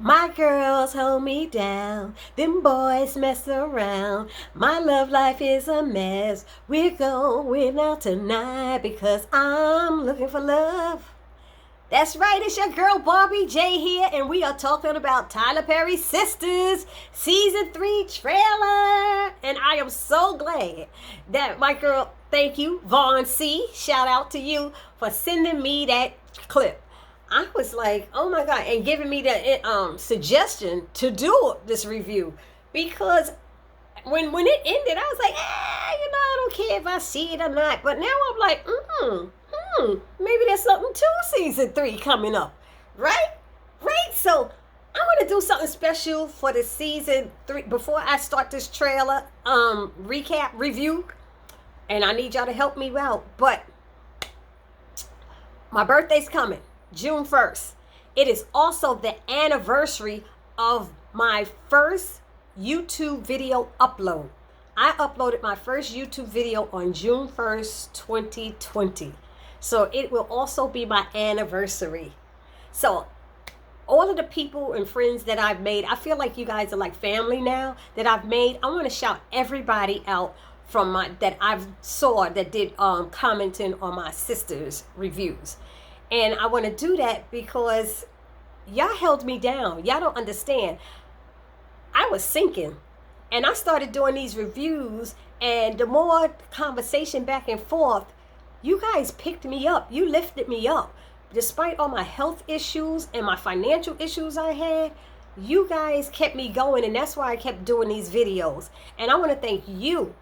My girls hold me down, them boys mess around. My love life is a mess. We're going out tonight because I'm looking for love. That's right, it's your girl Barbie J here, and we are talking about Tyler Perry's Sistas Season 3 trailer. And I am so glad that my girl, thank you, Vaughn C., shout out to you for sending me that clip. I was like, oh my God, and giving me the suggestion to do this review, because when it ended, I was like, I don't care if I see it or not. But now I'm like, maybe there's something to Season 3 coming up, right? So I want to do something special for the Season 3 before I start this trailer recap review, and I need y'all to help me out. But my birthday's coming, June 1st. It is also the anniversary of my first YouTube video upload. I uploaded my first YouTube video on June 1st, 2020. So it will also be my anniversary. So all of the people and friends that I've made, I feel like you guys are like family now that I've made. I want to shout everybody out from that I've saw that did commenting on my sister's reviews. And I want to do that because y'all held me down. Y'all don't understand. I was sinking, and I started doing these reviews, and the more conversation back and forth, you guys picked me up. You lifted me up. Despite all my health issues and my financial issues I had, you guys kept me going, and that's why I kept doing these videos. And I want to thank you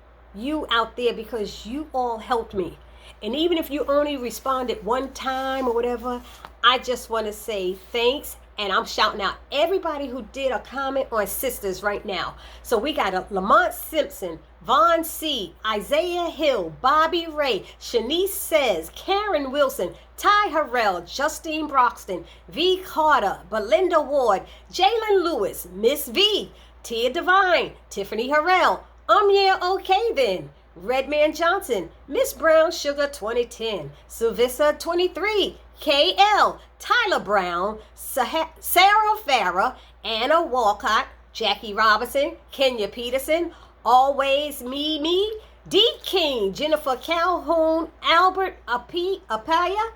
out there, because you all helped me. And even if you only responded one time or whatever, I just want to say thanks. And I'm shouting out everybody who did a comment on Sistas right now. So we got Lamont Simpson, Vaughn C., Isaiah Hill, Bobby Ray, Shanice Says, Karen Wilson, Ty Harrell, Justine Broxton, V. Carter, Belinda Ward, Jalen Lewis, Miss V, Tia Divine, Tiffany Harrell, Yeah Okay Then, Redman Johnson, Miss Brown Sugar 2010, Sylvissa 23, KL, Tyler Brown, Sarah Farah, Anna Walcott, Jackie Robinson, Kenya Peterson, Always Me, D. King, Jennifer Calhoun, Albert Apaya,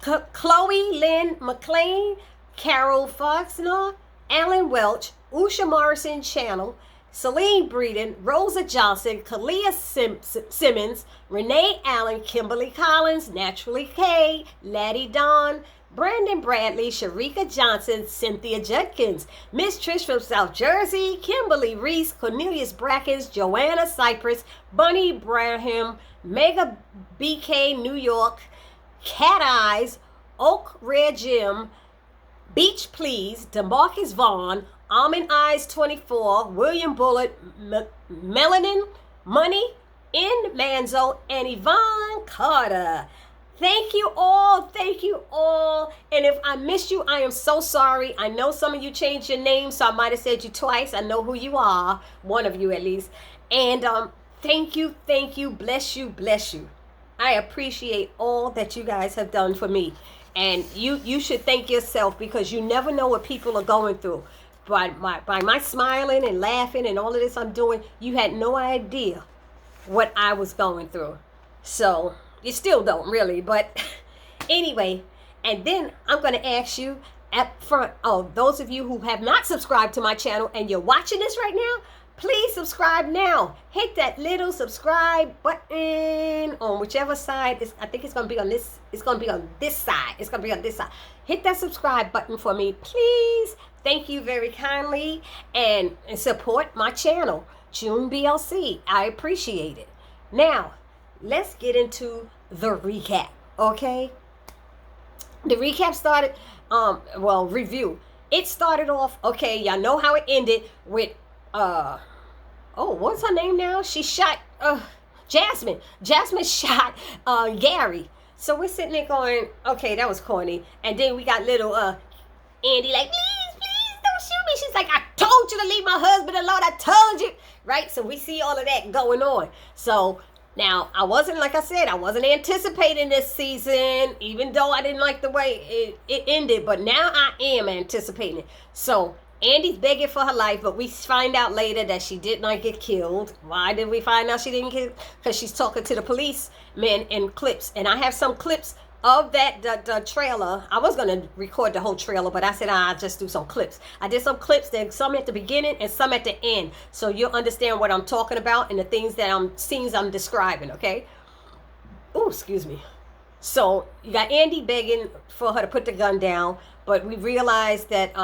Chloe Lynn McLean, Carol Foxner, Alan Welch, Usha Morrison Channel, Celine Breeden, Rosa Johnson, Kalia Simmons, Renee Allen, Kimberly Collins, Naturally K, Laddie Don, Brandon Bradley, Sharika Johnson, Cynthia Judkins, Miss Trish from South Jersey, Kimberly Reese, Cornelius Brackens, Joanna Cypress, Bunny Braham, Mega BK New York, Cat Eyes, Oak Red Jim, Beach Please, DeMarcus Vaughn, Almond Eyes 24, William Bullitt, Melanin, Money, N. Manzo, and Yvonne Carter. Thank you all. And if I missed you, I am so sorry. I know some of you changed your name, so I might have said you twice. I know who you are, one of you at least. And thank you. Bless you. I appreciate all that you guys have done for me. And you should thank yourself, because you never know what people are going through. By my smiling and laughing and all of this I'm doing, you had no idea what I was going through. So you still don't really, but anyway. And then I'm going to ask you up front, those of you who have not subscribed to my channel and you're watching this right now, please subscribe now. Hit that little subscribe button on whichever side. I think it's going to be on this. It's going to be on this side. Hit that subscribe button for me, please. Thank you very kindly, and support my channel, June BLC. I appreciate it. Now, let's get into the recap, okay? The recap started, review. It started off, okay, y'all know how it ended with, what's her name now? She shot, Jasmine. Jasmine shot, Gary. So we're sitting there going, okay, that was corny. And then we got little, Andy like, please don't shoot me. She's like, I told you to leave my husband alone. I told you. Right? So we see all of that going on. So Now, I wasn't, like I said, I wasn't anticipating this season, even though I didn't like the way it ended, but now I am anticipating it. So, Andy's begging for her life, but we find out later that she did not get killed. Why did we find out she didn't get? Because she's talking to the policemen in clips. And I have some clips of that the trailer. I was gonna record the whole trailer, but I said I'll just do some clips. I did some clips, then some at the beginning and some at the end, so you'll understand what I'm talking about and the things that scenes I'm describing. Okay. Oh, excuse me. So you got Andy begging for her to put the gun down, but we realized that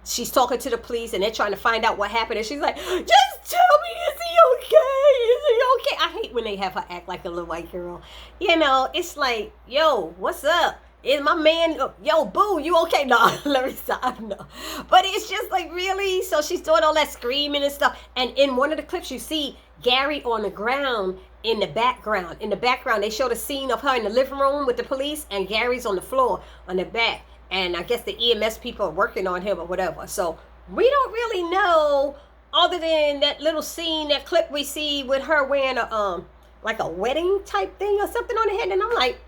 she's talking to the police and they're trying to find out what happened, and she's like, just tell me, is he okay? Is he okay? I hate when they have her act like a little white girl. You know, it's like, yo, what's up? Is my man, yo, boo, you okay? No, let me stop. No. But it's just like, really? So she's doing all that screaming and stuff. And in one of the clips, you see Gary on the ground in the background. In the background, they showed a scene of her in the living room with the police, and Gary's on the floor on the back. And I guess the EMS people are working on him or whatever. So we don't really know, other than that little scene, that clip we see with her wearing a like a wedding type thing or something on her head. And I'm like,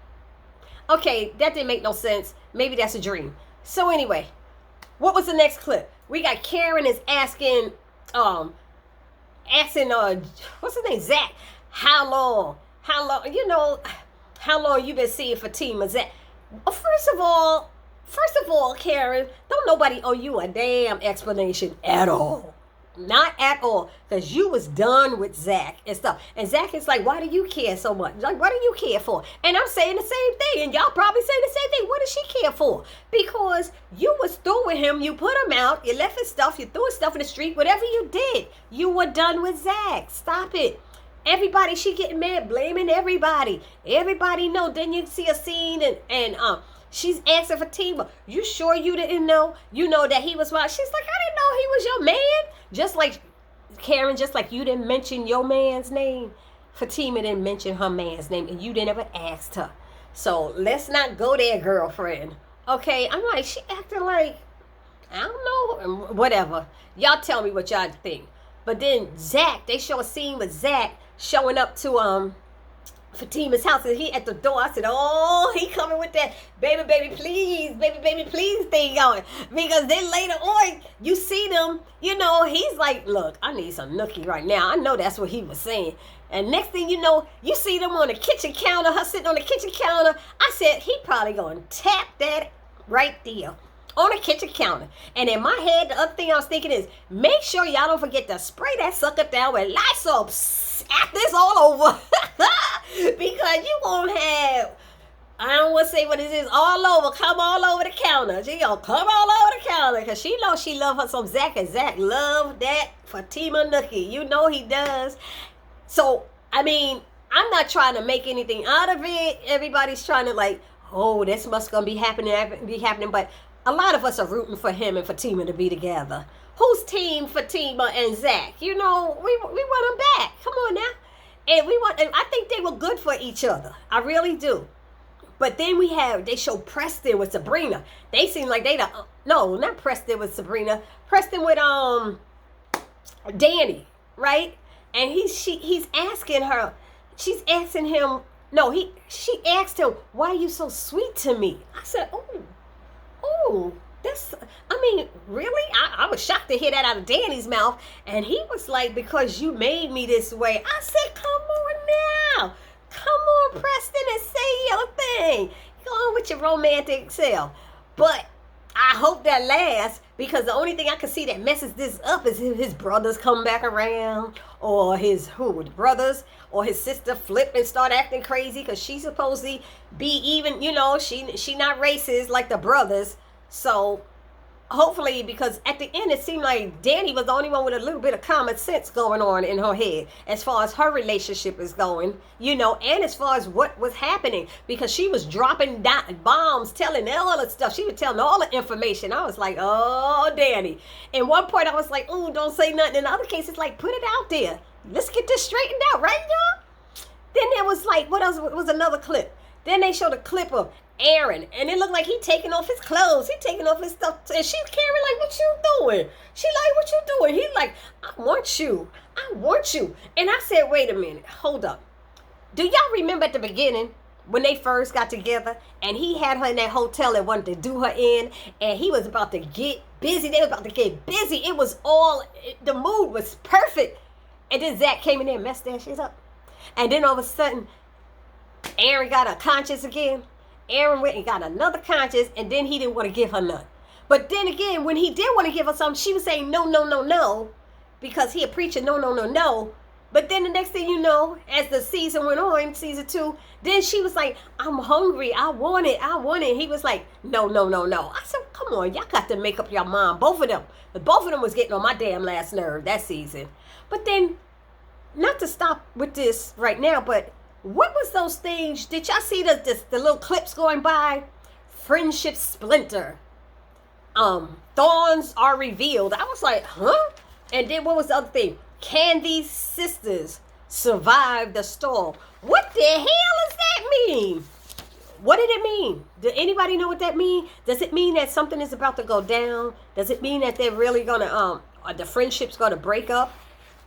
okay, that didn't make no sense. Maybe that's a dream. So anyway, what was the next clip? We got Karen is asking what's his name, Zach, how long, you know, how long you been seeing Fatima? Zach, first of all, Karen, don't nobody owe you a damn explanation at all. Not at all. Because you was done with Zach and stuff. And Zach is like, why do you care so much? Like, what do you care for? And I'm saying the same thing. And y'all probably saying the same thing. What does she care for? Because you was through with him. You put him out. You left his stuff. You threw his stuff in the street. Whatever you did, you were done with Zach. Stop it. Everybody, she getting mad, blaming everybody. Everybody know. Then you see a scene and she's asking Fatima, you sure you didn't know? You know that he was wild. She's like, I didn't know he was your man. Just like Karen, just like you didn't mention your man's name, Fatima didn't mention her man's name, and you didn't ever ask her. So let's not go there, girlfriend. Okay, I'm like, she acting like, I don't know, whatever. Y'all tell me what y'all think. But then Zach, they show a scene with Zach showing up to Fatima's house, and he at the door. I said, oh, he coming with that baby please thing going. Because then later on, you see them, you know, he's like, look, I need some nookie right now. I know that's what he was saying. And next thing you know, you see them on the kitchen counter, her sitting on the kitchen counter. I said, he probably gonna tap that right there on the kitchen counter. And in my head, the other thing I was thinking is, make sure y'all don't forget to spray that sucker down with Lysol. After this all over. Because you won't have, I don't want to say what it is, all over, come all over the counter. She gonna come all over the counter. Because she knows she love her some Zach, and Zach love that Fatima nookie. You know he does. So, I mean, I'm not trying to make anything out of it. Everybody's trying to like, oh, this must gonna be happening. But a lot of us are rooting for him and Fatima to be together. Who's team Fatima and Zach? You know, we want them back. Come on now. And I think they were good for each other. I really do. But then they show Preston with Sabrina. They seem like no, not Preston with Sabrina. Preston with Danny, right? And he's asking her. She's asking him. No, she asked him, why are you so sweet to me? I said, oh, really? I was shocked to hear that out of Danny's mouth. And he was like, because you made me this way. I said, come on now. Come on, Preston, and say your thing. Go on with your romantic self. But I hope that lasts, because the only thing I can see that messes this up is if his brothers come back around, or the brothers or his sister flip and start acting crazy, because she's supposed to be even, you know, she not racist like the brothers. So hopefully, because at the end it seemed like Danny was the only one with a little bit of common sense going on in her head as far as her relationship is going, you know, and as far as what was happening, because she was dropping bombs, telling all the stuff. She was telling all the information. I was like, oh, Danny. In one point I was like, oh, don't say nothing. In the other case, it's like, put it out there. Let's get this straightened out, right, y'all? Then there was like, what else was another clip? Then they showed a clip of Aaron, and it looked like he taking off his clothes, he taking off his stuff, and she's Karen like, what you doing? She like, what you doing? He like, I want you, and I said, wait a minute, hold up. Do y'all remember at the beginning when they first got together and he had her in that hotel and wanted to do her in, and he was about to get busy, they was about to get busy, it was all, the mood was perfect, and then Zach came in there and messed that shit up, and then all of a sudden Aaron got a conscience again. Aaron went and got another conscience, and then he didn't want to give her none. But then again, when he did want to give her something, she was saying no, no, no, no, because he had preaching no, no, no, no. But then the next thing you know, as the season went on, season 2, then she was like, I'm hungry, I want it. He was like, no, no, no, no. I said, come on, y'all got to make up your mind, both of them. But both of them was getting on my damn last nerve that season. But then, not to stop with this right now, but what was those things? Did y'all see the little clips going by? Friendship splinter. Thorns are revealed. I was like, huh? And then what was the other thing? Candy's sisters survived the storm. What the hell does that mean? What did it mean? Did anybody know what that mean? Does it mean that something is about to go down? Does it mean that they're really gonna the friendship's gonna break up?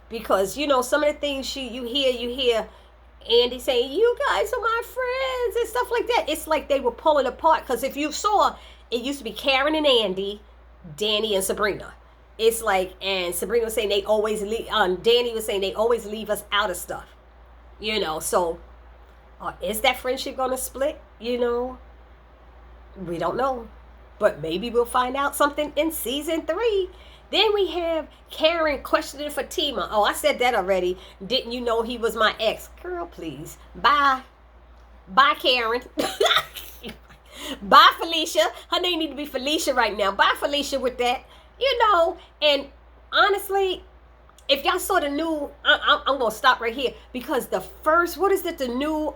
Because you know some of the things you hear Andy saying, you guys are my friends and stuff like that. It's like they were pulling apart. Because if you saw, it used to be Karen and Andy, Danny and Sabrina. It's like, and Sabrina was saying they always leave, Danny was saying they always leave us out of stuff. You know, so is that friendship going to split? You know, we don't know. But maybe we'll find out something in season 3. Then we have Karen questioning Fatima. Oh, I said that already. Didn't you know he was my ex? Girl, please. Bye. Bye, Karen. Bye, Felicia. Her name need to be Felicia right now. Bye, Felicia, with that. You know, and honestly, if y'all saw the new, I'm going to stop right here. Because the first, what is it? The new,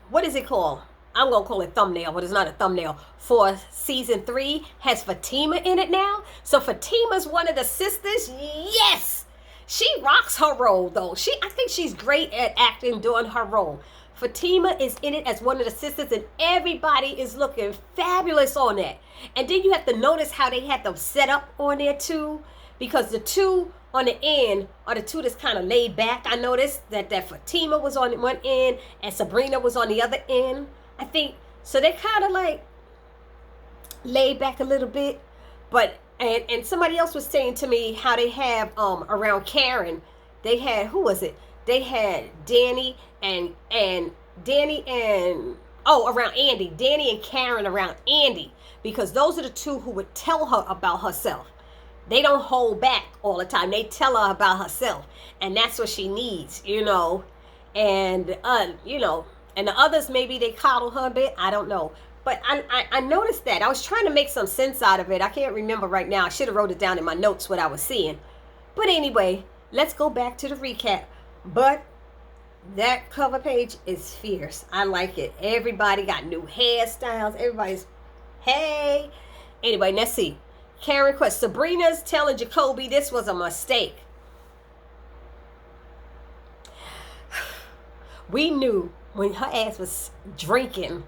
what is it called? I'm going to call it thumbnail, but it's not a thumbnail. For season 3 has Fatima in it now. So Fatima's one of the sisters. Yes. She rocks her role though. I think she's great at acting, doing her role. Fatima is in it as one of the sisters, and everybody is looking fabulous on that. And then you have to notice how they had them set up on there too. Because the two on the end are the two that's kind of laid back. I noticed that Fatima was on one end and Sabrina was on the other end. I think, so they kind of like laid back a little bit, but, and somebody else was saying to me how they have, around Karen, they had, who was it? They had Danny and around Andy, Danny and Karen around Andy, because those are the two who would tell her about herself. They don't hold back all the time. They tell her about herself, and that's what she needs, you know, and, you know, and the others, maybe they coddle her a bit. I don't know. But I noticed that. I was trying to make some sense out of it. I can't remember right now. I should have wrote it down in my notes what I was seeing. But anyway, let's go back to the recap. But that cover page is fierce. I like it. Everybody got new hairstyles. Everybody's, hey. Anyway, let's see. Karen Quest. Sabrina's telling Jacoby this was a mistake. We knew when her ass was drinking,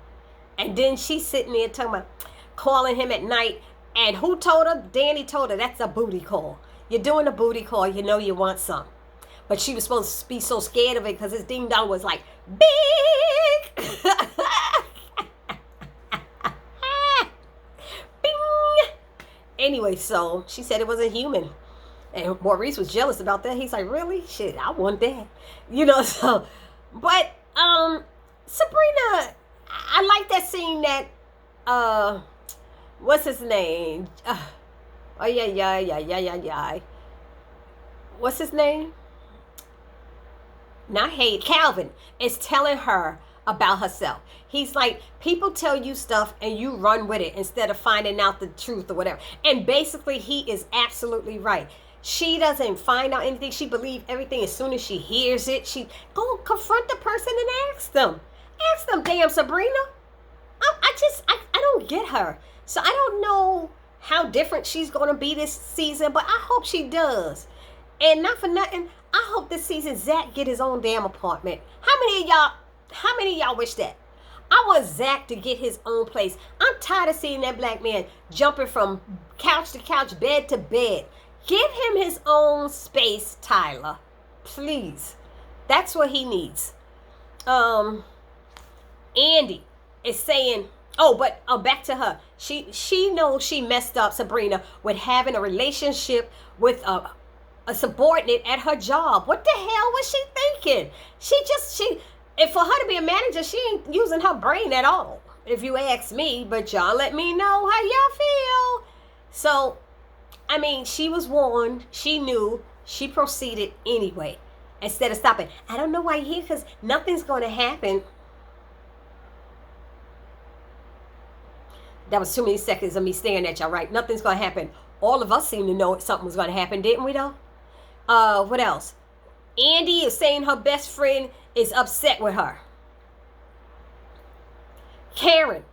and then she's sitting there talking about calling him at night, and who told her? Danny told her that's a booty call. You're doing a booty call, you know you want some. But she was supposed to be so scared of it because his ding dong was like big. Bing. Anyway, so she said it wasn't human, and Maurice was jealous about that. He's like, really? Shit, I want that, you know. So, but Sabrina, I like that scene that, what's his name? What's his name? Not Hayden. Calvin is telling her about herself. He's like, people tell you stuff and you run with it instead of finding out the truth or whatever. And basically, he is absolutely right. She doesn't find out anything. She believes everything as soon as she hears it. She go confront the person and ask them. Ask them, damn Sabrina. I don't get her. So I don't know how different she's going to be this season, but I hope she does. And not for nothing, I hope this season Zach get his own damn apartment. How many of y'all wish that? I want Zach to get his own place. I'm tired of seeing that black man jumping from couch to couch, bed to bed. Give him his own space, Tyler. Please. That's what he needs. Andy is saying, but back to her. She knows she messed up, Sabrina, with having a relationship with a subordinate at her job. What the hell was she thinking? And for her to be a manager, she ain't using her brain at all, if you ask me. But y'all let me know how y'all feel. So, I mean, she was warned. She knew. She proceeded anyway. Instead of stopping. I don't know why you're here, because nothing's going to happen. That was too many seconds of me staring at y'all, right? Nothing's going to happen. All of us seem to know something was going to happen, didn't we, though? What else? Andy is saying her best friend is upset with her. Karen,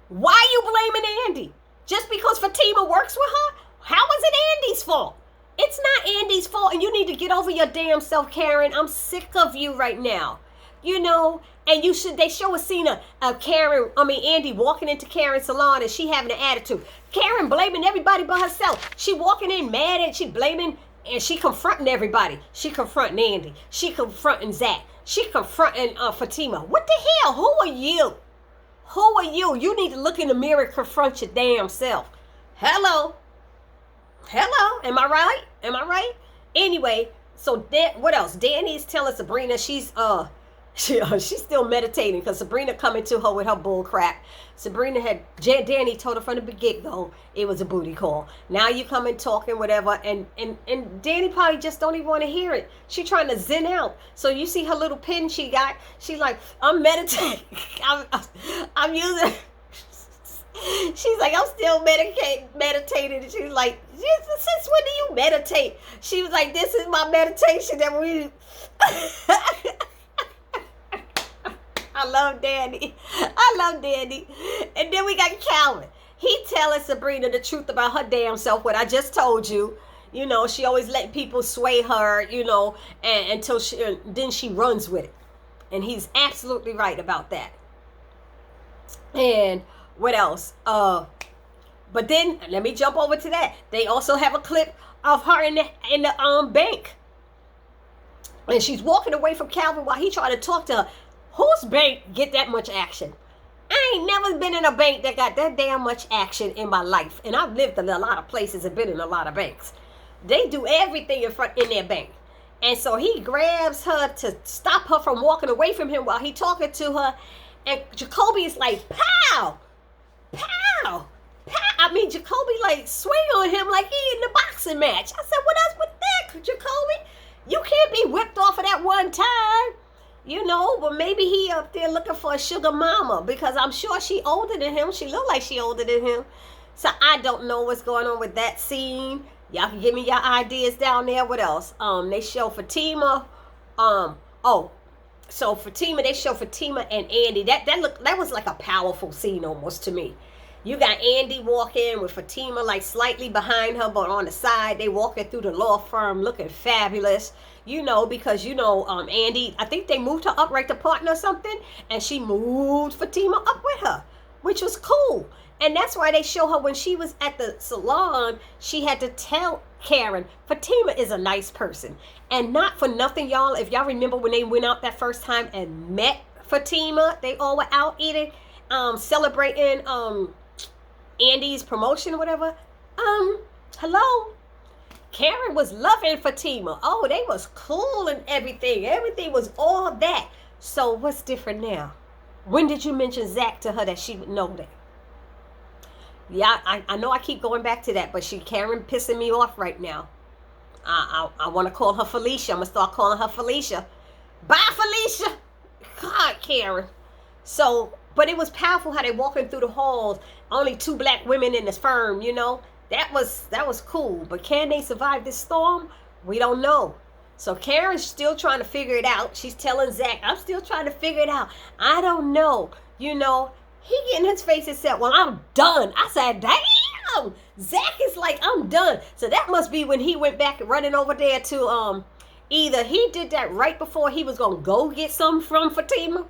why are you blaming Andy? Just because Fatima works with her? How is it Andy's fault? It's not Andy's fault, and you need to get over your damn self, Karen. I'm sick of you right now. You know, and they show a scene of Andy walking into Karen's salon, and she having an attitude. Karen blaming everybody but herself. She walking in mad, and she blaming, and she confronting everybody. She confronting Andy. She confronting Zach. She confronting Fatima. What the hell? Who are you? Who are you? You need to look in the mirror and confront your damn self. Hello? Am I right? Anyway, so what else? Danny's telling Sabrina she's still meditating, because Sabrina coming to her with her bull crap. Danny told her from the get-go it was a booty call. Now you come and talking whatever, and Danny probably just don't even want to hear it. She trying to zen out. So you see her little pen she got. She's like, I'm meditating. I'm using. She's like, I'm still meditating. And she's like, since when do you meditate? She was like, this is my meditation that we. I love Danny. And then we got Calvin. He telling Sabrina the truth about her damn self, what I just told you. You know, she always letting people sway her, you know, and then she runs with it. And he's absolutely right about that. And what else? But then let me jump over to that. They also have a clip of her in the bank. And she's walking away from Calvin while he trying to talk to her. Whose bank get that much action? I ain't never been in a bank that got that damn much action in my life. And I've lived in a lot of places and been in a lot of banks. They do everything in their bank. And so he grabs her to stop her from walking away from him while he talking to her. And Jacoby is like, pow! Pow! Pow! Jacoby like swing on him like he in the boxing match. I said, what else with that, Jacoby? You can't be whipped off of that one time. You know, but maybe he up there looking for a sugar mama, because I'm sure she older than him. She look like she older than him. So I don't know what's going on with that scene. Y'all can give me your ideas down there. What else? They show Fatima. So Fatima, they show Fatima and Andy. That was like a powerful scene almost to me. You got Andy walking with Fatima like slightly behind her, but on the side. They walking through the law firm looking fabulous. You know, because, you know, Andy, I think they moved her up right to partner or something. And she moved Fatima up with her, which was cool. And that's why they show her when she was at the salon, she had to tell Karen, Fatima is a nice person. And not for nothing, y'all. If y'all remember when they went out that first time and met Fatima, they all were out eating, celebrating Andy's promotion or whatever. Hello? Karen was loving Fatima. Oh, they was cool and everything. Everything was all that. So what's different now? When did you mention Zach to her that she would know that? Yeah, I know I keep going back to that, but Karen pissing me off right now. I want to call her Felicia. I'm going to start calling her Felicia. Bye, Felicia. God, Karen. So, but it was powerful how they walking through the halls. Only 2 black women in this firm, you know. That was cool. But can they survive this storm? We don't know. So Karen's still trying to figure it out. She's telling Zach, I'm still trying to figure it out. I don't know. You know, he getting his face and said, well, I'm done. I said, damn. Zach is like, I'm done. So that must be when he went back running over there to, either he did that right before he was going to go get some from Fatima,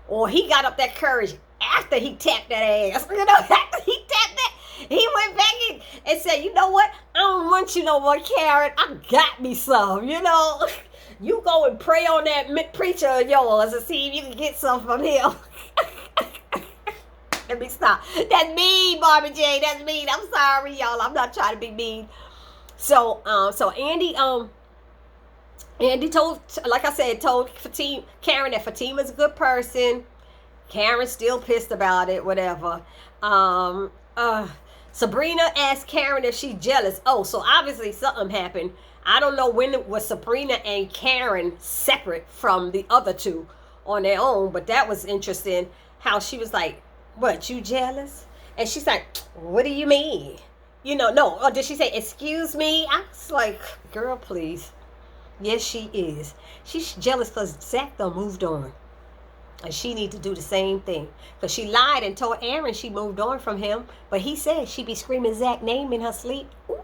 or he got up that courage after he tapped that ass. You know, after he tapped that, he went back and said, you know what? I don't want you no more, Karen. I got me some, you know. You go and pray on that preacher of yours and see if you can get some from him. Let me stop. That's mean, Barbie J. That's mean. I'm sorry, y'all. I'm not trying to be mean. So Andy told, like I said, told Karen that Fatima's a good person. Karen's still pissed about it, whatever. Sabrina asked Karen if she's jealous. Oh, so obviously something happened. I don't know when it was Sabrina and Karen separate from the other two on their own, but that was interesting how she was like, what, you jealous? And she's like, what do you mean? You know, no. Or did she say, excuse me? I was like, girl, please. Yes, she is. She's jealous because Zach done moved on. And she need to do the same thing. Because she lied and told Aaron she moved on from him. But he said she be screaming Zach's name in her sleep. Ooh.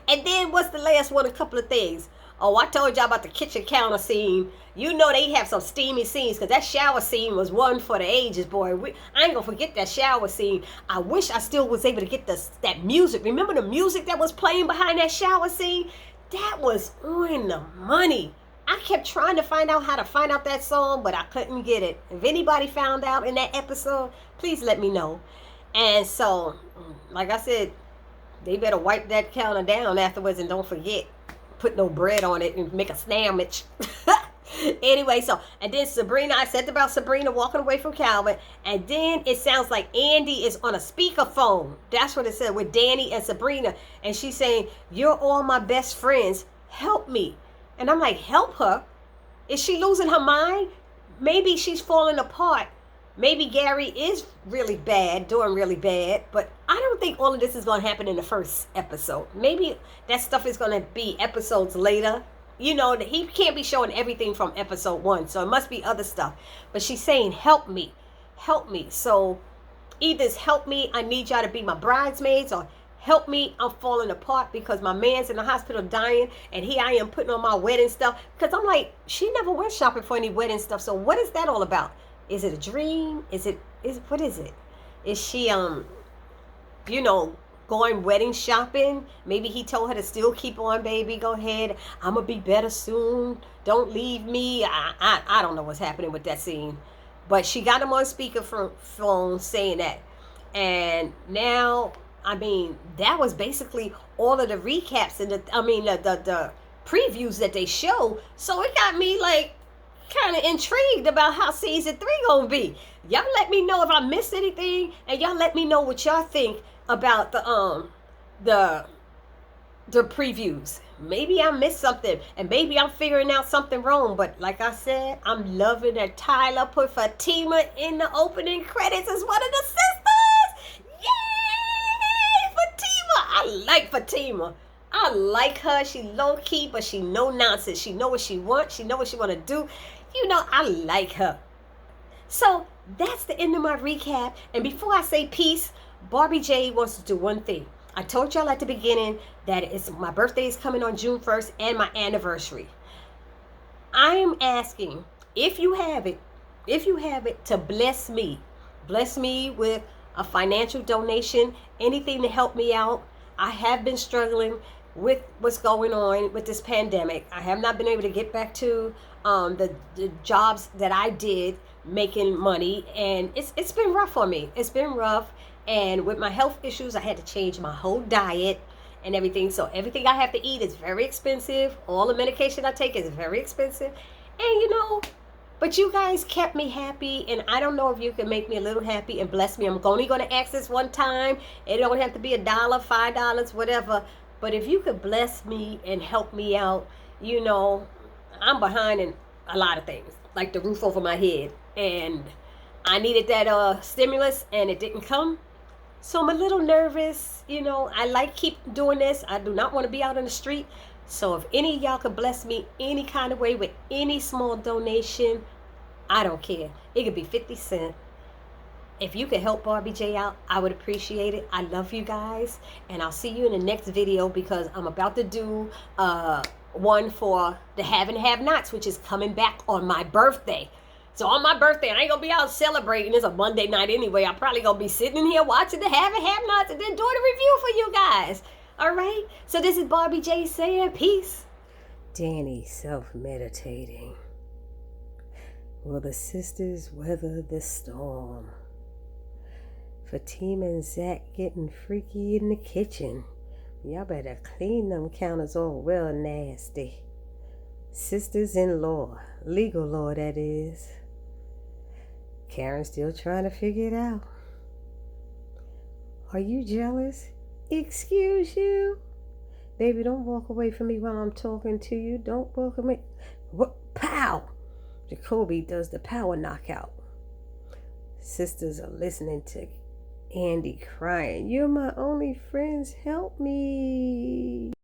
And then what's the last one? A couple of things. Oh, I told y'all about the kitchen counter scene. You know they have some steamy scenes because that shower scene was one for the ages, boy. I ain't going to forget that shower scene. I wish I still was able to get that music. Remember the music that was playing behind that shower scene? That was on the money. I kept trying to find out how to find out that song, but I couldn't get it. If anybody found out in that episode, please let me know. And so, like I said, they better wipe that counter down afterwards and don't forget. Put no bread on it and make a sandwich. Anyway, so, and then Sabrina, I said about Sabrina walking away from Calvin, and then it sounds like Andy is on a speakerphone. That's what it said with Danny and Sabrina, and she's saying, you're all my best friends, help me. And I'm like, help her? Is she losing her mind? Maybe she's falling apart. Maybe Gary is really bad, doing really bad, but I don't think all of this is going to happen in the first episode. Maybe that stuff is going to be episodes later. You know, he can't be showing everything from episode 1, so it must be other stuff. But she's saying, help me, help me. So either it's help me, I need y'all to be my bridesmaids, or help me, I'm falling apart because my man's in the hospital dying, and here I am putting on my wedding stuff. Because I'm like, she never went shopping for any wedding stuff, so what is that all about? Is it a dream? What is it? Is she, you know, going wedding shopping? Maybe he told her to still keep on, baby, go ahead. I'm going to be better soon. Don't leave me. I don't know what's happening with that scene. But she got him on speakerphone saying that. And now, I mean, that was basically all of the recaps and the previews that they show. So it got me like kind of intrigued about how season 3 gonna be. Y'all let me know if I missed anything, and y'all let me know what y'all think about the previews. Maybe I missed something, and maybe I'm figuring out something wrong. But like I said, I'm loving that Tyler put Fatima in the opening credits as one of the sisters. Yay, Fatima! I like Fatima. I like her. She low key, but she no nonsense. She know what she wants. She know what she want to do. You know, I like her. So that's the end of my recap. And before I say peace, Barbie J wants to do one thing. I told y'all at the beginning that my birthday is coming on June 1st and my anniversary. I am asking, if you have it, to bless me. Bless me with a financial donation, anything to help me out. I have been struggling with what's going on with this pandemic. I have not been able to get back to the jobs that I did making money, and it's been rough for me. It's been rough, and with my health issues, I had to change my whole diet and everything. So everything I have to eat is very expensive. All the medication I take is very expensive, and you know, but you guys kept me happy, and I don't know if you can make me a little happy and bless me. I'm only going to ask this one time. It don't have to be $1, $5, whatever. But if you could bless me and help me out, you know, I'm behind in a lot of things, like the roof over my head. And I needed that stimulus, and it didn't come. So I'm a little nervous. You know, I keep doing this. I do not want to be out on the street. So if any of y'all could bless me any kind of way with any small donation, I don't care. It could be 50 cents. If you could help Barbie J out, I would appreciate it. I love you guys. And I'll see you in the next video, because I'm about to do one for the have and have nots, which is coming back on my birthday. So on my birthday, I ain't gonna be out celebrating. It's a Monday night anyway. I'm probably gonna be sitting in here watching the have and have nots and then doing a review for you guys. All right. So this is Barbie J saying peace. Danny self-meditating. Will the sisters weather the storm? Fatima and Zach getting freaky in the kitchen. Y'all better clean them counters all well nasty. Sisters-in-law, legal law that is. Karen still trying to figure it out. Are you jealous? Excuse you? Baby, don't walk away from me while I'm talking to you. Don't walk away. What? Pow! Jacoby does the power knockout. Sisters are listening to Andy crying. You're my only friends. Help me.